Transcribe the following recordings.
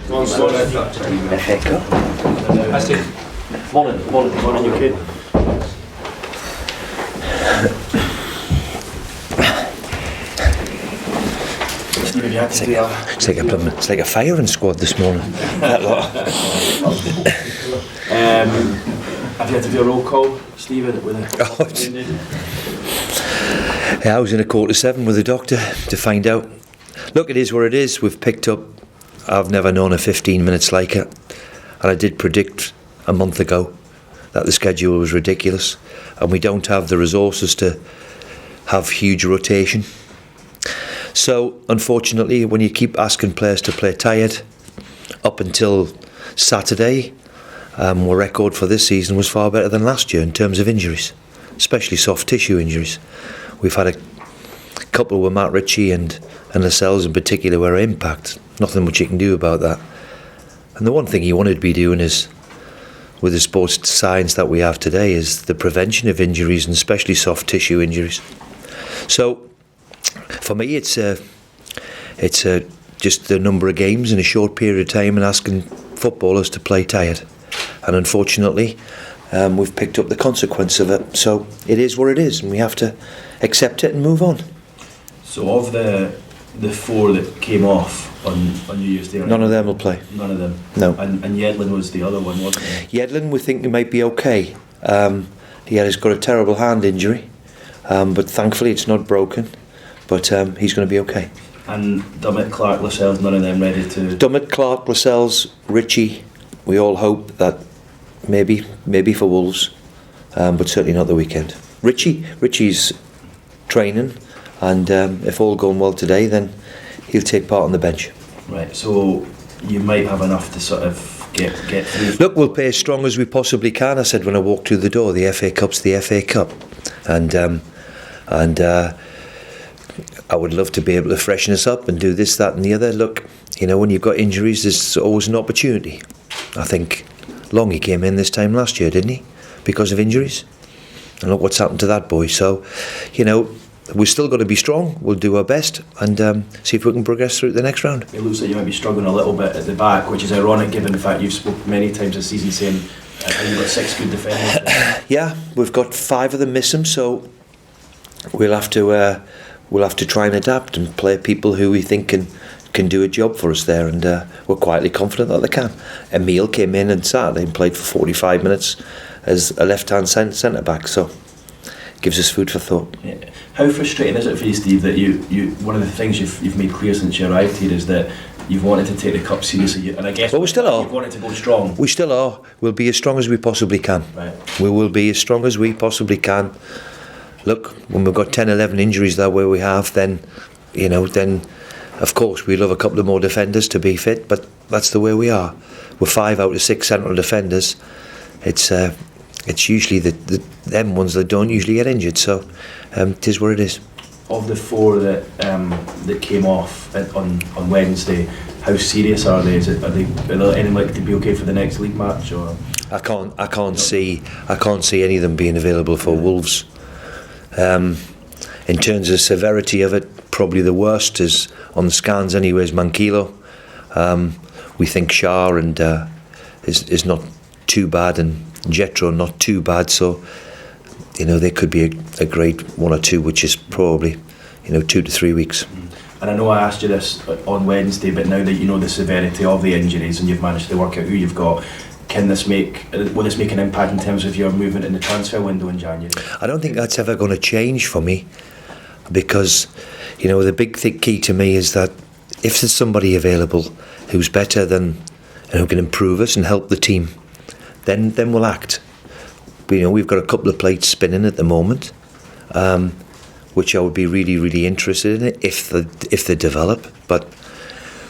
FA Cup. That's it. Morning, you kid. It's like a firing squad this morning. That lot. Have you had to do a roll call, Stephen? I was in a 6:45 with the doctor to find out. Look, it is what it is. We've picked up. I've never known a 15 minutes like it, and I did predict a month ago that the schedule was ridiculous, and we don't have the resources to have huge rotation. So, unfortunately, when you keep asking players to play tired, up until Saturday, our record for this season was far better than last year in terms of injuries, especially soft tissue injuries. We've had a couple with Matt Ritchie and Lascelles in particular were impact. Nothing much you can do about that. And the one thing you wanted to be doing is, with the sports science that we have today, is the prevention of injuries, and especially soft tissue injuries. So, for me, it's just the number of games in a short period of time and asking footballers to play tired. And unfortunately, we've picked up the consequence of it. So it is what it is, and we have to accept it and move on. So of the four that came off on New Year's Day, none of them will play. None of them. No. And Yedlin was the other one, wasn't he? Yedlin, we think he might be okay. He's got a terrible hand injury, but thankfully it's not broken. But he's going to be okay. And Dummett, Clark, Lascelles, none of them ready to... Dummett, Clark, Lascelles, Ritchie, we all hope that maybe for Wolves, but certainly not the weekend. Ritchie's training, and if all going well today, then he'll take part on the bench. Right, so you might have enough to sort of get through. Look, we'll play as strong as we possibly can. I said when I walked through the door, the FA Cup's the FA Cup, and I would love to be able to freshen us up and do this, that and the other. Look, when you've got injuries, there's always an opportunity. I think Longy came in this time last year, didn't he? Because of injuries. And look what's happened to that boy. So, we're still got to be strong. We'll do our best and see if we can progress through the next round. It looks like you might be struggling a little bit at the back, which is ironic given the fact you've spoken many times this season saying you've got 6 good defenders. Yeah, we've got 5 of them missing, so we'll have to try and adapt and play people who we think can do a job for us there, and we're quietly confident that they can. Emile came in on Saturday and played for 45 minutes as a left-hand centre back, so gives us food for thought. Yeah. How frustrating is it for you, Steve, that you one of the things you've made clear since you arrived here is that you've wanted to take the cup seriously, and I guess we still are. You've wanted to go strong. We still are. We'll be as strong as we possibly can. Right. We will be as strong as we possibly can. Look, when we've got 10, 11 injuries that way we have, then of course we'd love a couple of more defenders to be fit, but that's the way we are. We're 5 out of 6 central defenders. It's usually them ones that don't usually get injured, so it is what it is. Of the 4 that came off on Wednesday, how serious are they? Are there any likely to be okay for the next league match? Or I can't see any of them being available for Wolves. In terms of severity of it, probably the worst is on the scans anyways, Manquillo. We think Shah and is not too bad, and Jetro not too bad, so they could be a grade 1 or 2, which is probably 2 to 3 weeks. And I know I asked you this on Wednesday, but now that you know the severity of the injuries and you've managed to work out who you've got, will this make an impact in terms of your movement in the transfer window in January? I don't think that's ever going to change for me, because the big key to me is that if there's somebody available who's better than and who can improve us and help the team, then we'll act. We've got a couple of plates spinning at the moment, which I would be really, really interested in if they develop, but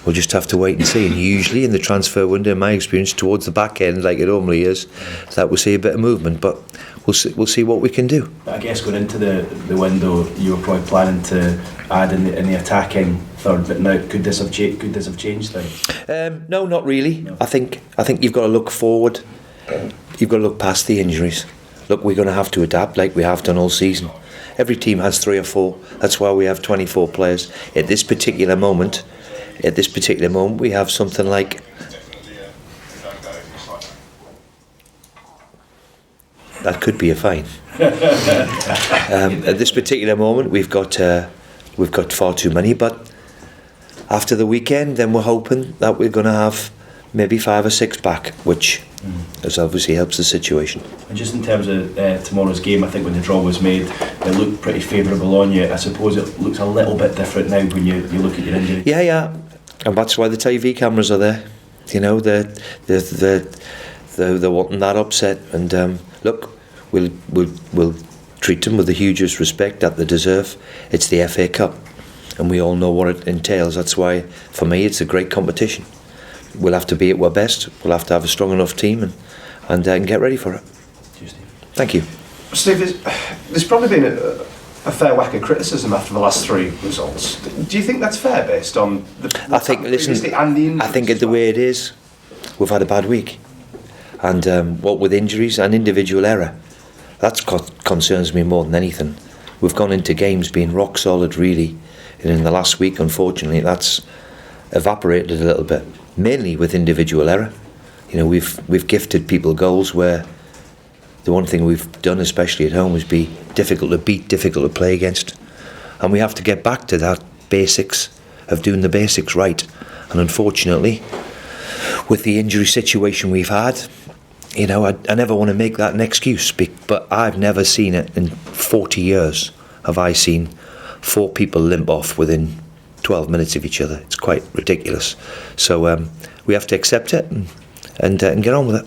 we'll just have to wait and see. And usually in the transfer window, in my experience, towards the back end, like it normally is, that we'll see a bit of movement, but we'll see what we can do. I guess going into the window, you were probably planning to add in the attacking third, but now could this have changed things? No, not really. No. I think you've got to look forward. You've got to look past the injuries. Look, we're going to have to adapt like we have done all season. Every team has 3 or 4. That's why we have 24 players. At this particular moment, at this particular moment we have something like that could be a fine. At this particular moment we've got far too many, but after the weekend then we're hoping that we're going to have maybe 5 or 6 back, which has obviously helps the situation. And just in terms of tomorrow's game, I think when the draw was made, it looked pretty favourable on you. I suppose it looks a little bit different now when you look at your injury. Yeah, and that's why the TV cameras are there. You know, they're wanting that upset, and look, we'll treat them with the hugest respect that they deserve. It's the FA Cup, and we all know what it entails. That's why, for me, it's a great competition. We'll have to be at our best. We'll have to have a strong enough team and get ready for it. Thank you. Steve, there's probably been a fair whack of criticism after the last 3 results. Do you think that's fair based on I think the way it is, we've had a bad week, and what with injuries and individual error, that concerns me more than anything. We've gone into games being rock solid, really, and in the last week, unfortunately, that's evaporated a little bit. Mainly with individual error. You know, we've gifted people goals where the one thing we've done, especially at home, is be difficult to beat, difficult to play against, and we have to get back to that basics of doing the basics right. And unfortunately, with the injury situation we've had, you know, I never want to make that an excuse, but I've never seen it in 40 years. Have I seen 4 people limp off within 12 minutes of each other? It's quite ridiculous. So we have to accept it and get on with it.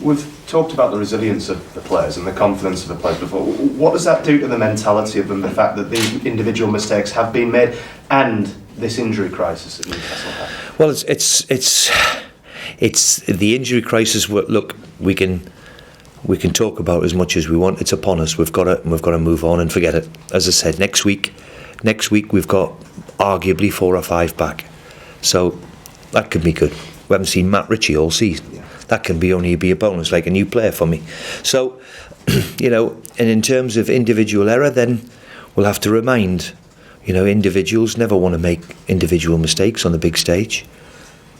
We've talked about the resilience of the players and the confidence of the players before. What does that do to the mentality of them, the fact that these individual mistakes have been made and this injury crisis that Newcastle have? Well, it's the injury crisis. Look, we can talk about as much as we want. It's upon us. We've got to move on and forget it. As I said, next week we've got arguably 4 or 5 back, so that could be good. We haven't seen Matt Ritchie all season. Yeah. That can only be a bonus, like a new player for me. So, you know, and in terms of individual error, then we'll have to remind, you know, individuals never want to make individual mistakes on the big stage.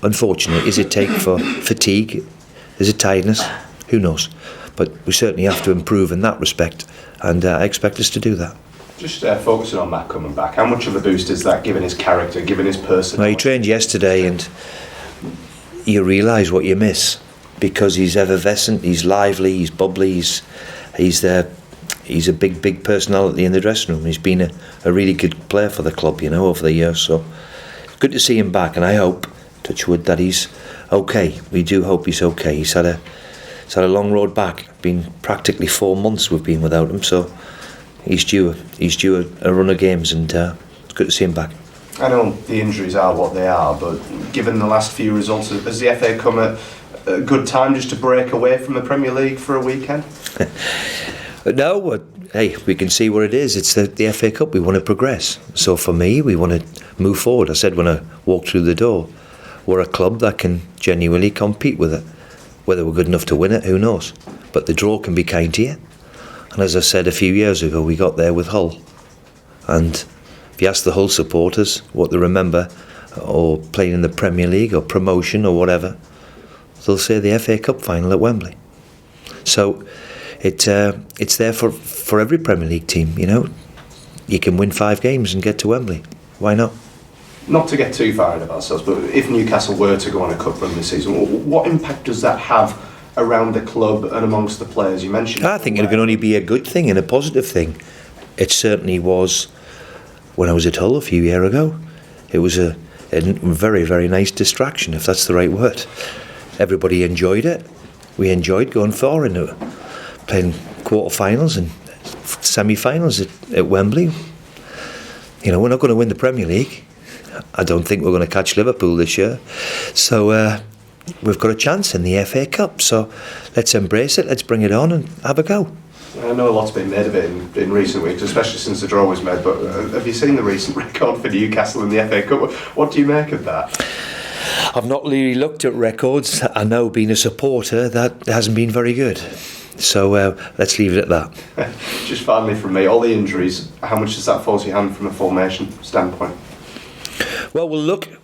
Unfortunately, is it take for fatigue? Is it tiredness? Who knows? But we certainly have to improve in that respect, and I expect us to do that. Just focusing on Matt coming back, how much of a boost is that, given his character, given his personality? Well, he trained yesterday, and you realise what you miss, because he's effervescent, he's lively, he's bubbly, he's a big personality in the dressing room. He's been a really good player for the club, you know, over the years. So it's good to see him back, and I hope, touch wood, that he's okay. We do hope he's okay. He's had a long road back. Been practically 4 months we've been without him, so he's due a run of games, and it's good to see him back. I know the injuries are what they are, but given the last few results, has the FA come at a good time just to break away from the Premier League for a weekend? No, hey, we can see what it is. It's the FA Cup. We want to progress. So for me, we want to move forward. I said when I walked through the door, we're a club that can genuinely compete with it. Whether we're good enough to win it, who knows? But the draw can be kind to you. And as I said a few years ago, we got there with Hull. And if you ask the Hull supporters what they remember, or playing in the Premier League or promotion or whatever, they'll say the FA Cup final at Wembley. So it's there for every Premier League team, you know. You can win 5 games and get to Wembley. Why not? Not to get too far ahead of ourselves, but if Newcastle were to go on a cup run this season, what impact does that have around the club and amongst the players? You mentioned, I think it can only be a good thing and a positive thing. It certainly was when I was at Hull a few years ago. It was a very, very nice distraction, if that's the right word. Everybody enjoyed it. We enjoyed going far into it, playing quarter-finals and semi-finals at Wembley. You know, we're not going to win the Premier League. I don't think we're going to catch Liverpool this year. So we've got a chance in the FA Cup. So let's embrace it, let's bring it on and have a go. I know a lot's been made of it in recent weeks, especially since the draw was made, but have you seen the recent record for Newcastle in the FA Cup? What do you make of that? I've not really looked at records. I know, being a supporter, that hasn't been very good. So let's leave it at that. Just finally from me, all the injuries, how much does that force your hand from a formation standpoint? Well,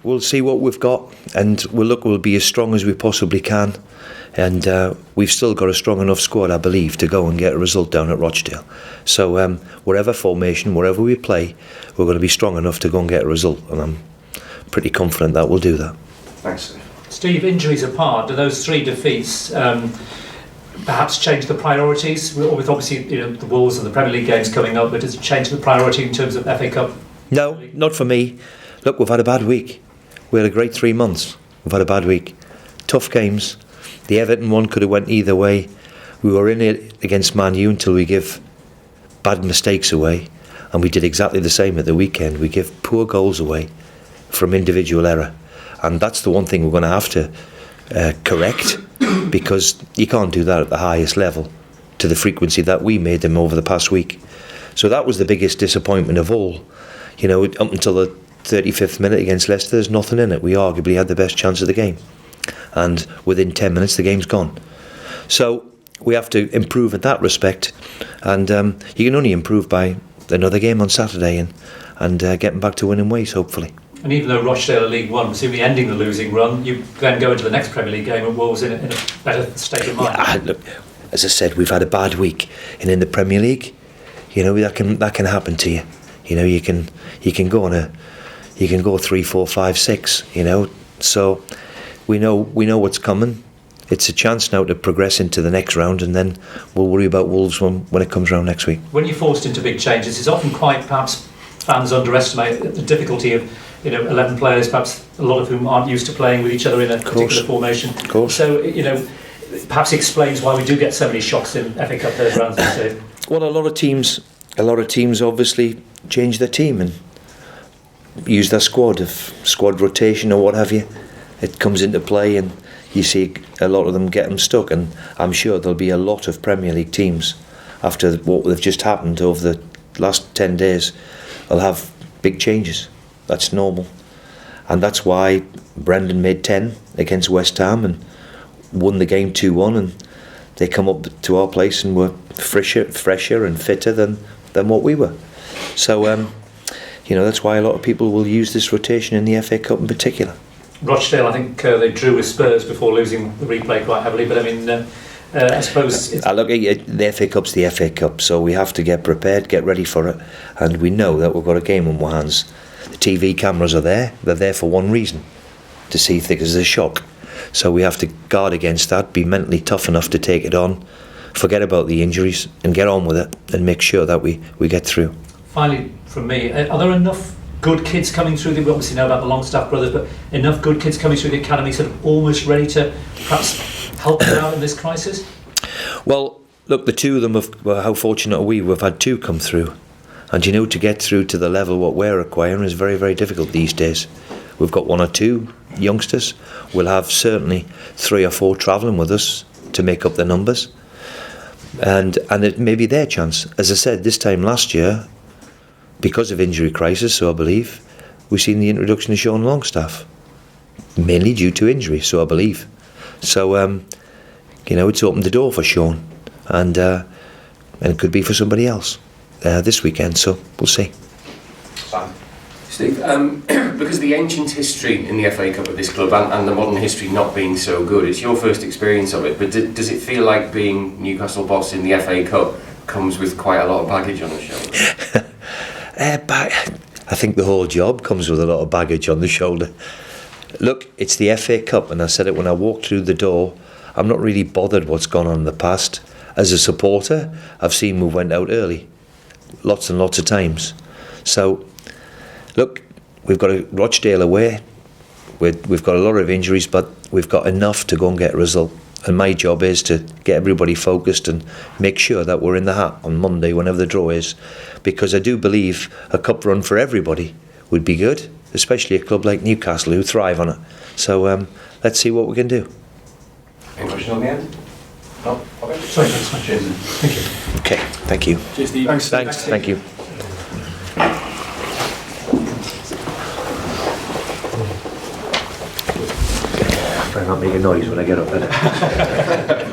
we'll see what we've got, and we'll be as strong as we possibly can. And we've still got a strong enough squad, I believe, to go and get a result down at Rochdale. So whatever formation, wherever we play, we're going to be strong enough to go and get a result. And I'm pretty confident that we'll do that. Thanks, Steve. Steve, injuries apart, do those 3 defeats perhaps change the priorities? With obviously the Wolves and the Premier League games coming up, but does it change the priority in terms of FA Cup? No, not for me. Look, we've had a bad week. We had a great 3 months. We've had a bad week. Tough games. The Everton one could have went either way. We were in it against Man U until we give bad mistakes away, and we did exactly the same at the weekend. We give poor goals away from individual error, and that's the one thing we're going to have to correct, because you can't do that at the highest level to the frequency that we made them over the past week. So that was the biggest disappointment of all. Up until the 35th minute against Leicester, there's nothing in it. We arguably had the best chance of the game, and within 10 minutes the game's gone. So we have to improve in that respect, and you can only improve by another game on Saturday and getting back to winning ways, hopefully. And even though Rochdale are League One, presumably ending the losing run, you then go into the next Premier League game at Wolves in a better state of mind. Yeah, look, as I said, we've had a bad week, and in the Premier League, that can happen to you. You can go on you can go 3, 4, 5, 6. So we know what's coming. It's a chance now to progress into the next round, and then we'll worry about Wolves when it comes around next week. When you're forced into big changes, it's often quite, perhaps fans underestimate the difficulty of 11 players, perhaps a lot of whom aren't used to playing with each other in a particular formation. Of course. So perhaps explains why we do get so many shocks in FA Cup third rounds. Well, a lot of teams obviously change their team and use their squad rotation or what have you. It comes into play, and you see a lot of them get them stuck. And I'm sure there'll be a lot of Premier League teams after what have just happened over the last 10 days. They'll have big changes. That's normal, and that's why Brendan made 10 against West Ham and won the game 2-1, and they come up to our place and were fresher and fitter than what we were. So that's why a lot of people will use this rotation in the FA Cup in particular. Rochdale, I think they drew with Spurs before losing the replay quite heavily, but I mean I suppose look, the FA Cup's the FA Cup, so we have to get prepared, get ready for it, and we know that we've got a game on our hands. The TV cameras are there. They're there for one reason, to see if there's a shock. So we have to guard against that, be mentally tough enough to take it on, forget about the injuries and get on with it, and make sure that we get through. Finally, from me, are there enough good kids coming through? We obviously know about the Longstaff brothers, but enough good kids coming through the academy sort of almost ready to perhaps help them out in this crisis? Well, look, the two of them, how fortunate are we? We've had 2 come through. And to get through to the level what we're requiring is very, very difficult these days. We've got 1 or 2 youngsters. We'll have certainly 3 or 4 travelling with us to make up the numbers. And it may be their chance. As I said, this time last year, because of injury crisis, so I believe, we've seen the introduction of Sean Longstaff, mainly due to injury, so I believe. So, it's opened the door for Sean, and it could be for somebody else this weekend, so we'll see. Steve, because of the ancient history in the FA Cup of this club and the modern history not being so good, it's your first experience of it, but does it feel like being Newcastle boss in the FA Cup comes with quite a lot of baggage on the shoulder? I think the whole job comes with a lot of baggage on the shoulder. Look, it's the FA Cup, and I said it when I walked through the door. I'm not really bothered what's gone on in the past. As a supporter, I've seen we went out early, lots and lots of times. So, look, we've got a Rochdale away. We've got a lot of injuries, but we've got enough to go and get a result. And my job is to get everybody focused and make sure that we're in the hat on Monday, whenever the draw is. Because I do believe a cup run for everybody would be good, especially a club like Newcastle who thrive on it. So let's see what we can do. Any question on the end? No? Okay. Sorry, thanks much. Thank you. Okay, thank you. Cheers, Steve. Thanks. Thank you. Try not to make a noise when I get up, innit?